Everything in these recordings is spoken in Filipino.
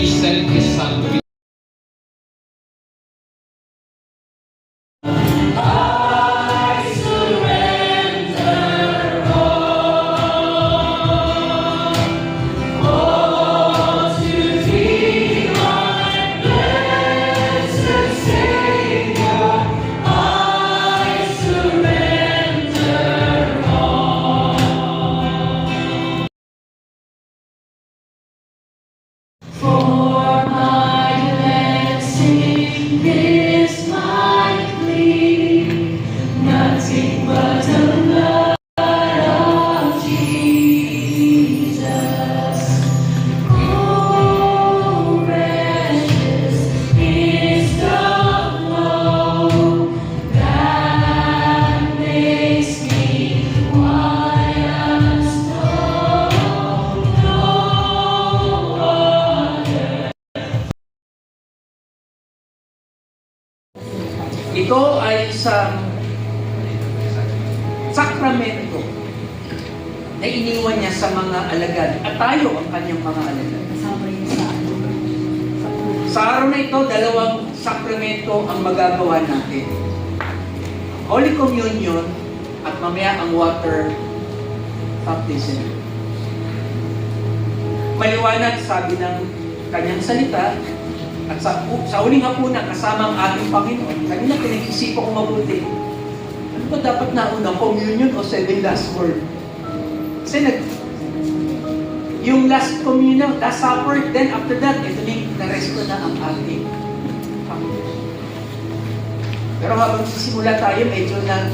He sent His Son to be. Ito ay isang sakramento na iniwan niya sa mga alagad at tayo ang kanyang mga alagad. Sa araw na ito, dalawang sakramento ang magagawa natin. Holy Communion at mamaya ang water baptism. Maliwanag sabi ng kanyang salita. At sa huling hapunan, kasama ang ating Panginoon, kanina pinag-isipan ko mabuti. Ano ba dapat nauna? Communion o seven last word? Kasi yung last communion, last supper, then after that, ito na resto na ang ating Panginoon. Pero habang sisimula tayo, medyo na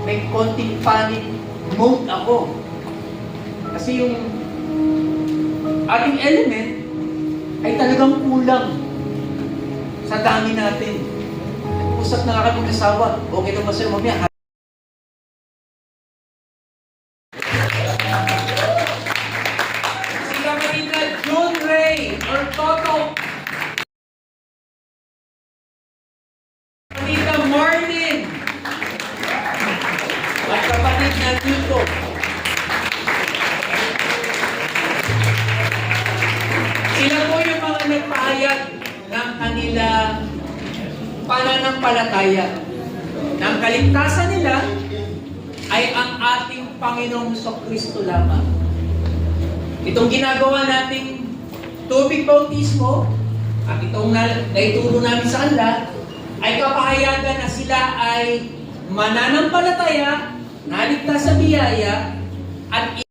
may konting panic mode ako. Kasi yung ating element ay talagang kulang sa dami natin. Usap na nga kami mag-asawa. Okay na ba sa'yo mamaya? Si Kamarina June Ray or Toto. Kamarina Martin. At kapatid na Tito. Sila po yung mga nagpahayag ng kanilang pananampalataya. Ng kaligtasan nila ay ang ating Panginoong Kristo lamang. Itong ginagawa nating tubig bautismo at itong naituro namin sa kanila ay kapahayagan na sila ay mananampalataya, naligtas sa biyaya, at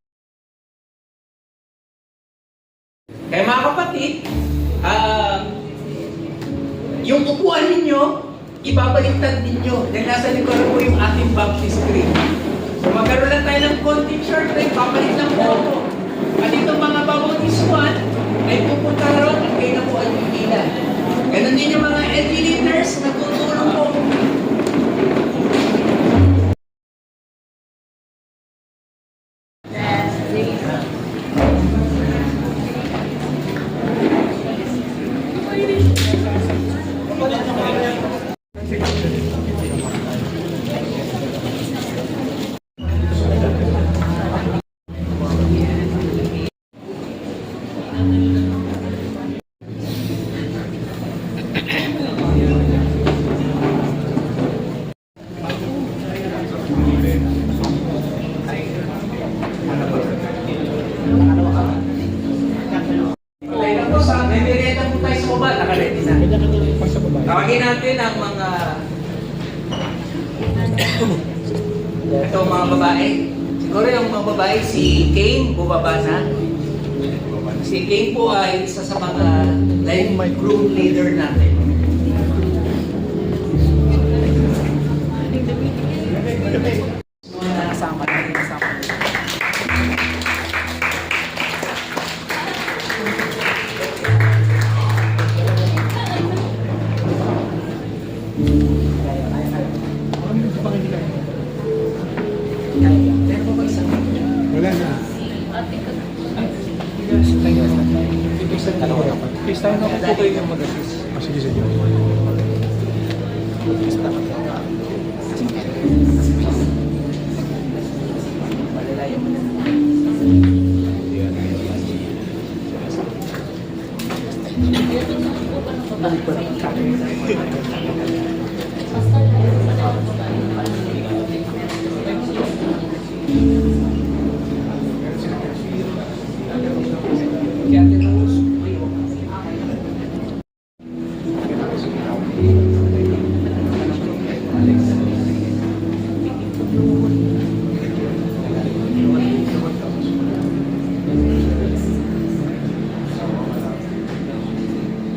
kaya mga kapatid, yung upuan ninyo, ibabaliktad ninyo. Dahil nasa likod po yung ating baptist screen. So magkaroon lang tayo ng konting short break, papalit ng photo. At itong mga baptismuan ay pupunta ron at kayo na po ay pipila. Ganon din yung mga leaders na tutulong po. Tawagin natin ang mga ito mga babae. Siguro yung mga babae, si Kane, bubaba na. Si Kane po ay isa sa mga life group leader natin. Kasama natin, kasama. Wala na. Please tayo na kung po kayo yung mag-assist. Sige, sige.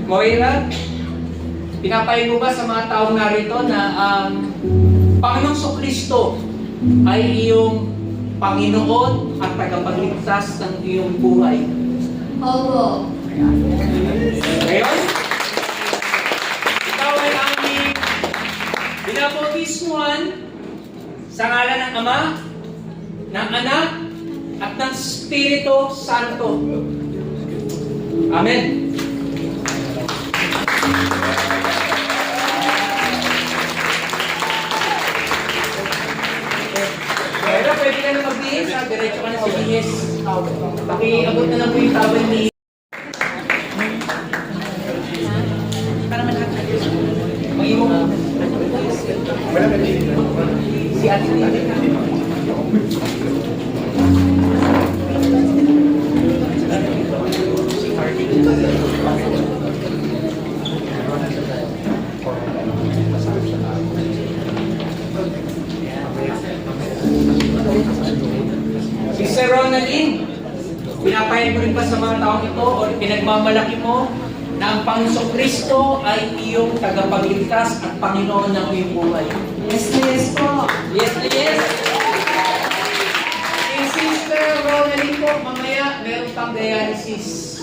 Moira, pinapayo mo ba sa mga taong narito na ang Panginoong Kristo ay iyong Panginoon at tagapagligtas ng iyong buhay? Opo. Ngayon, ikaw ay aming binabautismuhan sa ngalan ng Ama, ng Anak, at ng Espiritu Santo. Amen. Pero pwede ka na mag-DS, ha? Diretso ka na sa DS. Pakiabot na lang po yung tawel ni... Para malaki. Mag-ibo mo. Si Ate Lili. Si Martin. Sister Ronaldine, pinapahid mo rin ba sa mga taong ito o pinagmamalaki mo na ang Panginoong Kristo ay iyong tagapagligtas at Panginoon ng iyong buhay? Yes, yes po. Yes na yes! Si Sister Ronaldine po, mamaya meron pang dialysis.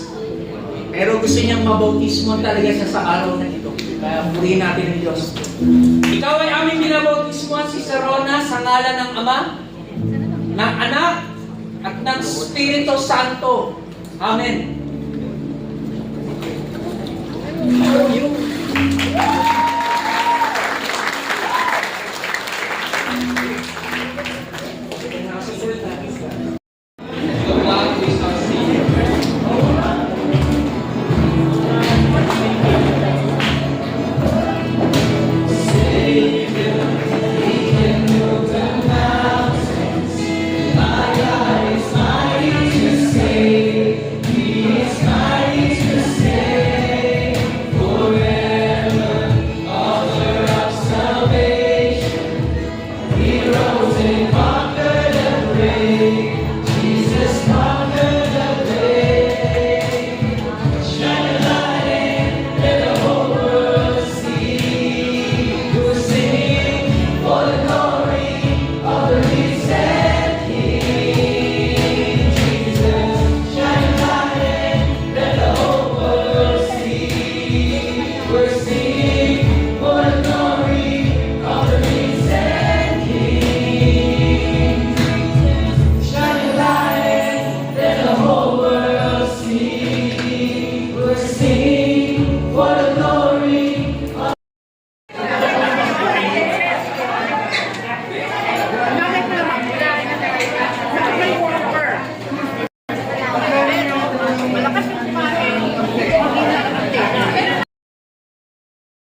Pero gusto niyang mabautismo talaga siya sa araw na ito. Kaya purihin natin ang Diyos. Ikaw ay aming binabautismohan, Sister Rona, sa ngalan ng Ama, ng Anak, at ng Espiritu Santo. Amen.